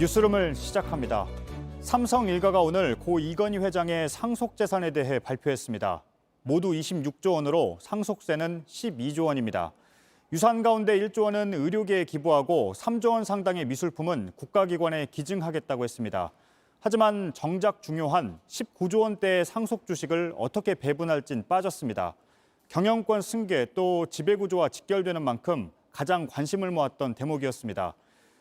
뉴스룸을 시작합니다. 삼성 일가가 오늘 고 이건희 회장의 상속재산에 대해 발표했습니다. 모두 26조 원으로 상속세는 12조 원입니다. 유산 가운데 1조 원은 의료계에 기부하고 3조 원 상당의 미술품은 국가기관에 기증하겠다고 했습니다. 하지만 정작 중요한 19조 원대의 상속 주식을 어떻게 배분할진 빠졌습니다. 경영권 승계 또 지배구조와 직결되는 만큼 가장 관심을 모았던 대목이었습니다.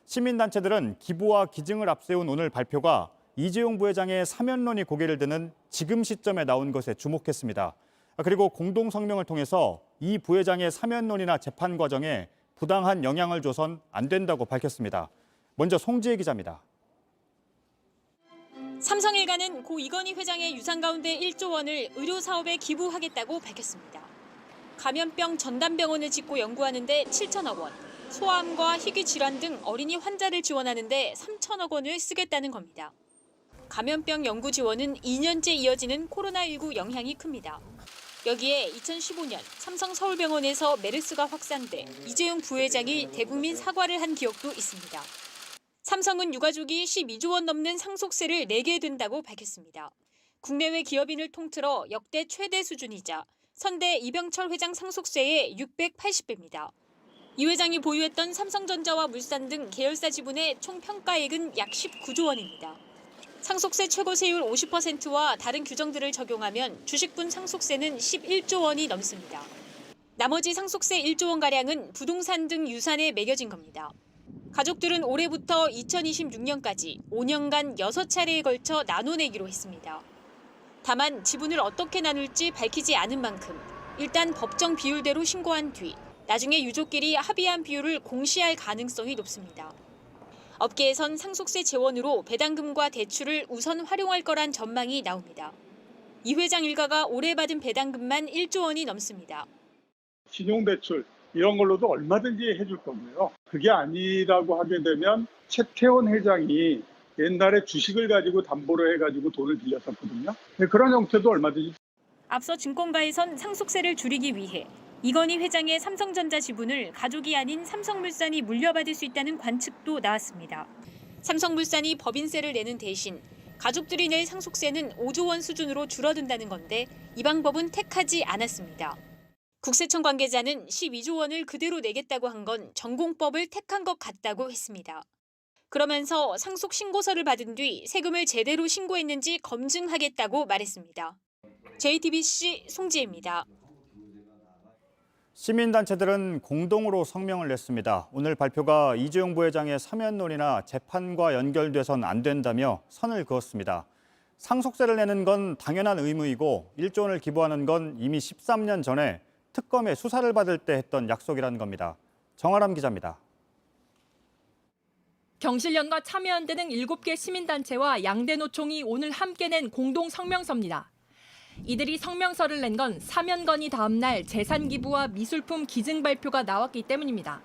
시민단체들은 기부와 기증을 앞세운 오늘 발표가 이재용 부회장의 사면론이 고개를 드는 지금 시점에 나온 것에 주목했습니다. 그리고 공동성명을 통해서 이 부회장의 사면론이나 재판 과정에 부당한 영향을 줘선 안 된다고 밝혔습니다. 먼저 송지혜 기자입니다. 삼성일가는 고 이건희 회장의 유산 가운데 1조 원을 의료사업에 기부하겠다고 밝혔습니다. 감염병 전담병원을 짓고 연구하는 데 7천억 원, 소아암과 희귀 질환 등 어린이 환자를 지원하는 데 3천억 원을 쓰겠다는 겁니다. 감염병 연구 지원은 2년째 이어지는 코로나19 영향이 큽니다. 여기에 2015년 삼성 서울병원에서 메르스가 확산돼 이재용 부회장이 대국민 사과를 한 기억도 있습니다. 삼성은 유가족이 12조 원 넘는 상속세를 내게 된다고 밝혔습니다. 국내외 기업인을 통틀어 역대 최대 수준이자 선대 이병철 회장 상속세의 680배입니다. 이 회장이 보유했던 삼성전자와 물산 등 계열사 지분의 총 평가액은 약 19조 원입니다. 상속세 최고세율 50%와 다른 규정들을 적용하면 주식분 상속세는 11조 원이 넘습니다. 나머지 상속세 1조 원가량은 부동산 등 유산에 매겨진 겁니다. 가족들은 올해부터 2026년까지 5년간 6차례에 걸쳐 나눠내기로 했습니다. 다만 지분을 어떻게 나눌지 밝히지 않은 만큼 일단 법정 비율대로 신고한 뒤 나중에 유족끼리 합의한 비율을 공시할 가능성이 높습니다. 업계에선 상속세 재원으로 배당금과 대출을 우선 활용할 거란 전망이 나옵니다. 이 회장 일가가 올해 받은 배당금만 1조 원이 넘습니다. 신용대출 이런 걸로도 얼마든지 해줄 거고요. 그게 아니라고 하게 되면 최태원 회장이 옛날에 주식을 가지고 담보로 해가지고 돈을 빌렸었거든요. 그런 형태도 얼마든지. 앞서 증권가에선 상속세를 줄이기 위해 이건희 회장의 삼성전자 지분을 가족이 아닌 삼성물산이 물려받을 수 있다는 관측도 나왔습니다. 삼성물산이 법인세를 내는 대신 가족들이 낼 상속세는 5조 원 수준으로 줄어든다는 건데 이 방법은 택하지 않았습니다. 국세청 관계자는 12조 원을 그대로 내겠다고 한 건 전공법을 택한 것 같다고 했습니다. 그러면서 상속 신고서를 받은 뒤 세금을 제대로 신고했는지 검증하겠다고 말했습니다. JTBC 송지혜입니다. 시민단체들은 공동으로 성명을 냈습니다. 오늘 발표가 이재용 부회장의 사면론이나 재판과 연결돼선 안 된다며 선을 그었습니다. 상속세를 내는 건 당연한 의무이고 1조 원을 기부하는 건 이미 13년 전에 특검에 수사를 받을 때 했던 약속이라는 겁니다. 정아람 기자입니다. 경실련과 참여연대 등 7개 시민단체와 양대노총이 오늘 함께 낸 공동 성명서입니다. 이들이 성명서를 낸 건 사면 건의 다음 날 재산 기부와 미술품 기증 발표가 나왔기 때문입니다.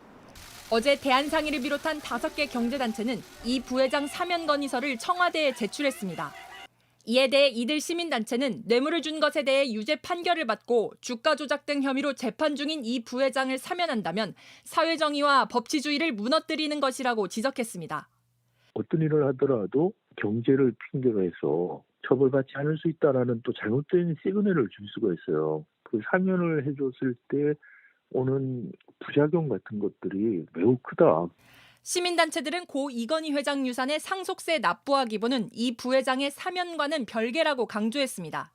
어제 대한상의를 비롯한 5개 경제단체는 이 부회장 사면 건의서를 청와대에 제출했습니다. 이에 대해 이들 시민단체는 뇌물을 준 것에 대해 유죄 판결을 받고 주가 조작 등 혐의로 재판 중인 이 부회장을 사면한다면 사회정의와 법치주의를 무너뜨리는 것이라고 지적했습니다. 어떤 일을 하더라도 경제를 핑계로 해서 처벌받지 않을 수 있다라는 또 잘못된 시그널을 줄 수가 있어요. 그 사면을 해줬을 때 오는 부작용 같은 것들이 매우 크다. 시민단체들은 고 이건희 회장 유산의 상속세 납부와 기부는 이 부회장의 사면과는 별개라고 강조했습니다.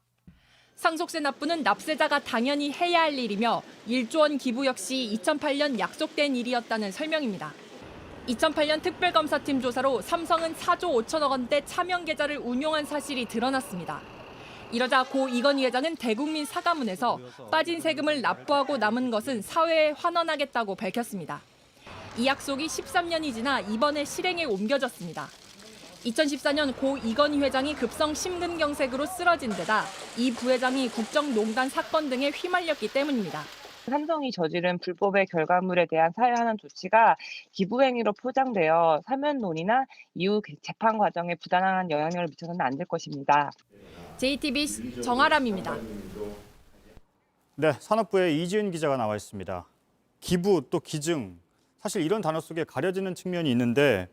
상속세 납부는 납세자가 당연히 해야 할 일이며 1조 원 기부 역시 2008년 약속된 일이었다는 설명입니다. 2008년 특별검사팀 조사로 삼성은 4조 5천억 원대 차명 계좌를 운용한 사실이 드러났습니다. 이러자 고 이건희 회장은 대국민 사과문에서 빠진 세금을 납부하고 남은 것은 사회에 환원하겠다고 밝혔습니다. 이 약속이 13년이 지나 이번에 실행에 옮겨졌습니다. 2014년 고 이건희 회장이 급성 심근경색으로 쓰러진 데다 이 부회장이 국정농단 사건 등에 휘말렸기 때문입니다. 삼성이 저지른 불법의 결과물에 대한 사회환원 조치가 기부행위로 포장되어 사면론이나 이후 재판 과정에 부당한 영향력을 미쳐서는 안 될 것입니다. JTBC 정아람입니다. 네, 산업부의 이지은 기자가 나와 있습니다. 기부 또 기증, 사실 이런 단어 속에 가려지는 측면이 있는데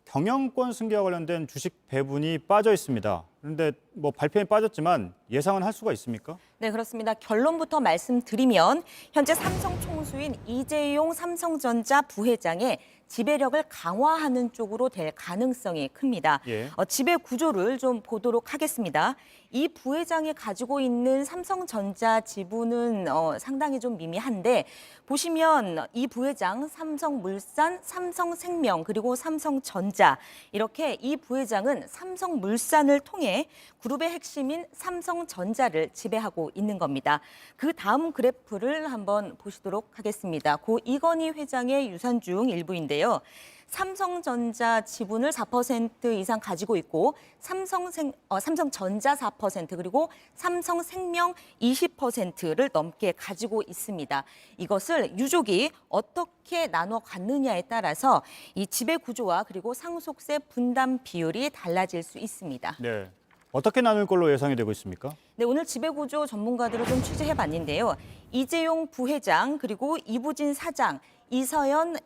경영권 승계와 관련된 주식 배분이 빠져 있습니다. 그런데 발표에 빠졌지만 예상은 할 수가 있습니까? 네, 그렇습니다. 결론부터 말씀드리면 현재 삼성 총수인 이재용 삼성전자 부회장의 지배력을 강화하는 쪽으로 될 가능성이 큽니다. 예. 지배 구조를 좀 보도록 하겠습니다. 이 부회장이 가지고 있는 삼성전자 지분은 상당히 좀 미미한데 보시면 이 부회장 삼성물산, 삼성생명 그리고 삼성전자 이렇게 이 부회장은 삼성물산을 통해 그룹의 핵심인 삼성전자를 지배하고 있는 겁니다. 그 다음 그래프를 한번 보시도록 하겠습니다. 고 이건희 회장의 유산 중 일부인데요. 삼성전자 지분을 4% 이상 가지고 있고 삼성전자 4% 그리고 삼성생명 20%를 넘게 가지고 있습니다. 이것을 유족이 어떻게 나눠 갖느냐에 따라서 이 지배 구조와 그리고 상속세 분담 비율이 달라질 수 있습니다. 네. 어떻게 나눌 걸로 예상이 되고 있습니까? 네, 오늘 지배구조 전문가들을 좀 취재해봤는데요. 이재용 부회장 그리고 이부진 사장, 이서연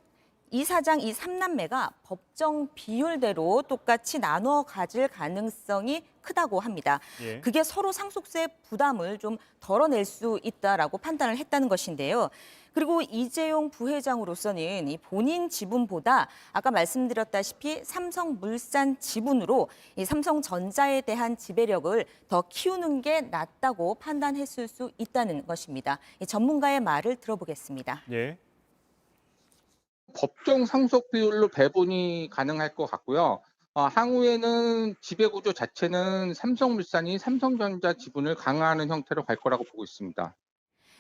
이사장 이 3남매가 법정 비율대로 똑같이 나눠 가질 가능성이 크다고 합니다. 예. 그게 서로 상속세 부담을 좀 덜어낼 수 있다라고 판단을 했다는 것인데요. 그리고 이재용 부회장으로서는 이 본인 지분보다 아까 말씀드렸다시피 삼성물산 지분으로 이 삼성전자에 대한 지배력을 더 키우는 게 낫다고 판단했을 수 있다는 것입니다. 이 전문가의 말을 들어보겠습니다. 예. 법정 상속 비율로 배분이 가능할 것 같고요. 향후에는 지배구조 자체는 삼성물산이 삼성전자 지분을 강화하는 형태로 갈 거라고 보고 있습니다.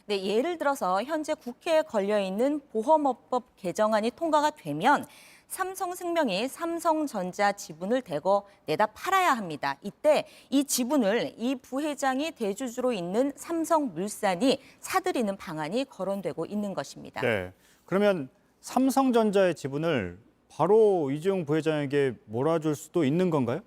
네, 예를 들어서 현재 국회에 걸려있는 보험업법 개정안이 통과가 되면 삼성생명이 삼성전자 지분을 대거 내다 팔아야 합니다. 이때 이 지분을 이 부회장이 대주주로 있는 삼성물산이 사들이는 방안이 거론되고 있는 것입니다. 네. 그러면 삼성전자의 지분을 바로 이재용 부회장에게 몰아줄 수도 있는 건가요?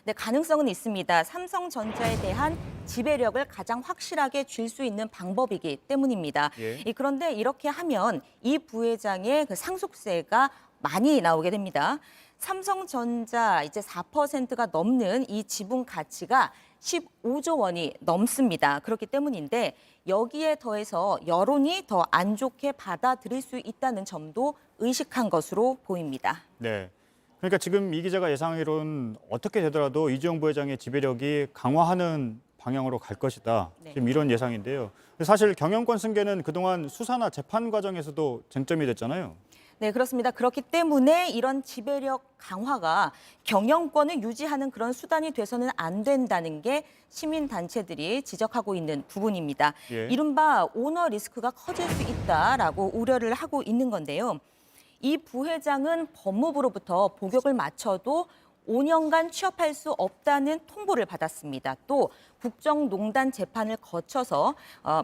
네, 가능성은 있습니다. 삼성전자에 대한 지배력을 가장 확실하게 줄 수 있는 방법이기 때문입니다. 예. 그런데 이렇게 하면 이 부회장의 그 상속세가 많이 나오게 됩니다. 삼성전자 이제 4%가 넘는 이 지분 가치가 15조 원이 넘습니다. 그렇기 때문인데 여기에 더해서 여론이 더 안 좋게 받아들일 수 있다는 점도 의식한 것으로 보입니다. 네. 그러니까 지금 이 기자가 예상하기로는 어떻게 되더라도 이재용 부회장의 지배력이 강화하는 방향으로 갈 것이다. 네. 지금 이런 예상인데요. 사실 경영권 승계는 그동안 수사나 재판 과정에서도 쟁점이 됐잖아요. 네, 그렇습니다. 그렇기 때문에 이런 지배력 강화가 경영권을 유지하는 그런 수단이 돼서는 안 된다는 게 시민단체들이 지적하고 있는 부분입니다. 예. 이른바 오너 리스크가 커질 수 있다라고 우려를 하고 있는 건데요. 이 부회장은 법무부로부터 복역을 마쳐도 5년간 취업할 수 없다는 통보를 받았습니다. 또 국정농단 재판을 거쳐서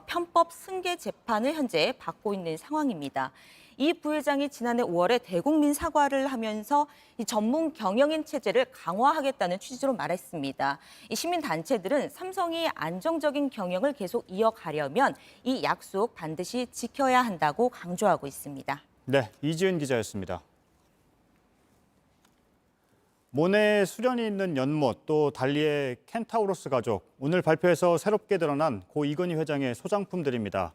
편법 승계 재판을 현재 받고 있는 상황입니다. 이 부회장이 지난해 5월에 대국민 사과를 하면서 이 전문 경영인 체제를 강화하겠다는 취지로 말했습니다. 이 시민단체들은 삼성이 안정적인 경영을 계속 이어가려면 이 약속 반드시 지켜야 한다고 강조하고 있습니다. 네, 이지은 기자였습니다. 모네의 수련이 있는 연못, 또 달리의 켄타우로스 가족, 오늘 발표에서 새롭게 드러난 고 이건희 회장의 소장품들입니다.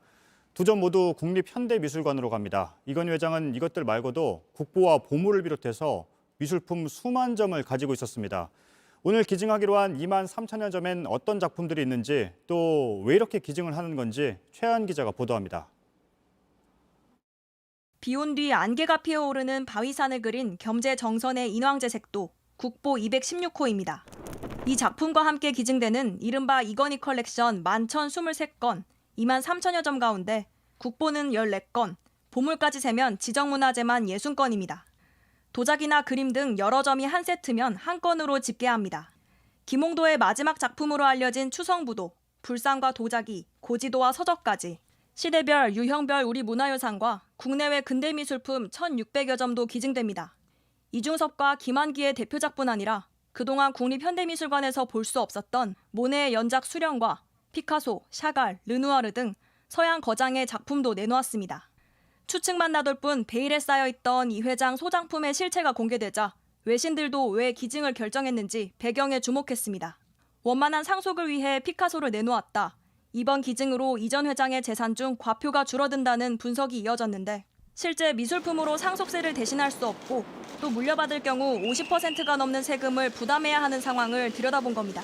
두 점 모두 국립현대미술관으로 갑니다. 이건희 회장은 이것들 말고도 국보와 보물을 비롯해서 미술품 수만 점을 가지고 있었습니다. 오늘 기증하기로 한 2만 3천여 점엔 어떤 작품들이 있는지, 또 왜 이렇게 기증을 하는 건지 최한 기자가 보도합니다. 비온 뒤 안개가 피어오르는 바위산을 그린 겸재 정선의 인왕제색도 국보 216호입니다. 이 작품과 함께 기증되는 이른바 이건희 컬렉션 11,023건, 2만 3천여 점 가운데 국보는 14건, 보물까지 세면 지정문화재만 60건입니다. 도자기나 그림 등 여러 점이 한 세트면 한 건으로 집계합니다. 김홍도의 마지막 작품으로 알려진 추성부도, 불상과 도자기, 고지도와 서적까지 시대별, 유형별 우리 문화유산과 국내외 근대미술품 1,600여 점도 기증됩니다. 이중섭과 김한기의 대표작뿐 아니라 그동안 국립현대미술관에서 볼 수 없었던 모네의 연작 수련과 피카소, 샤갈, 르누아르 등 서양 거장의 작품도 내놓았습니다. 추측만 나돌 뿐 베일에 쌓여있던 이 회장 소장품의 실체가 공개되자 외신들도 왜 기증을 결정했는지 배경에 주목했습니다. 원만한 상속을 위해 피카소를 내놓았다. 이번 기증으로 이전 회장의 재산 중 과표가 줄어든다는 분석이 이어졌는데 실제 미술품으로 상속세를 대신할 수 없고 또 물려받을 경우 50%가 넘는 세금을 부담해야 하는 상황을 들여다본 겁니다.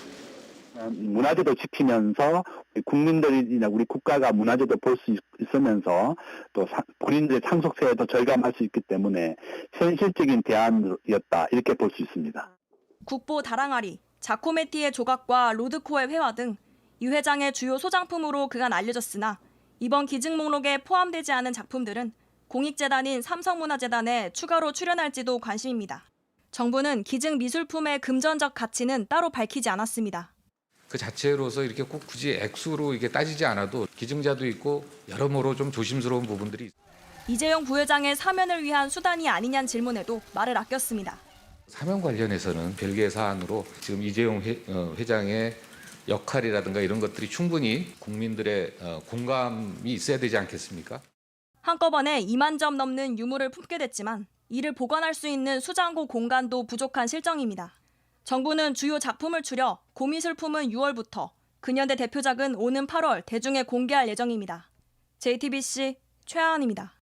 문화재도 지키면서 국민들이나 우리 국가가 문화재도 볼 수 있으면서 또 본인들의 상속세에도 절감할 수 있기 때문에 현실적인 대안이었다 이렇게 볼 수 있습니다. 국보 다랑아리, 자코메티의 조각과 로드코의 회화 등 이 회장의 주요 소장품으로 그간 알려졌으나 이번 기증 목록에 포함되지 않은 작품들은 공익재단인 삼성문화재단에 추가로 출연할지도 관심입니다. 정부는 기증 미술품의 금전적 가치는 따로 밝히지 않았습니다. 그 자체로서 이렇게 꼭 굳이 액수로 이게 따지지 않아도 기증자도 있고 여러모로 좀 조심스러운 부분들이 있습니다. 이재용 부회장의 사면을 위한 수단이 아니냐는 질문에도 말을 아꼈습니다. 사면 관련해서는 별개의 사안으로 지금 이재용 회장의 역할이라든가 이런 것들이 충분히 국민들의 공감이 있어야 되지 않겠습니까? 한꺼번에 2만 점 넘는 유물을 품게 됐지만 이를 보관할 수 있는 수장고 공간도 부족한 실정입니다. 정부는 주요 작품을 추려 고미술품은 6월부터, 근현대 대표작은 오는 8월 대중에 공개할 예정입니다. JTBC 최하은입니다.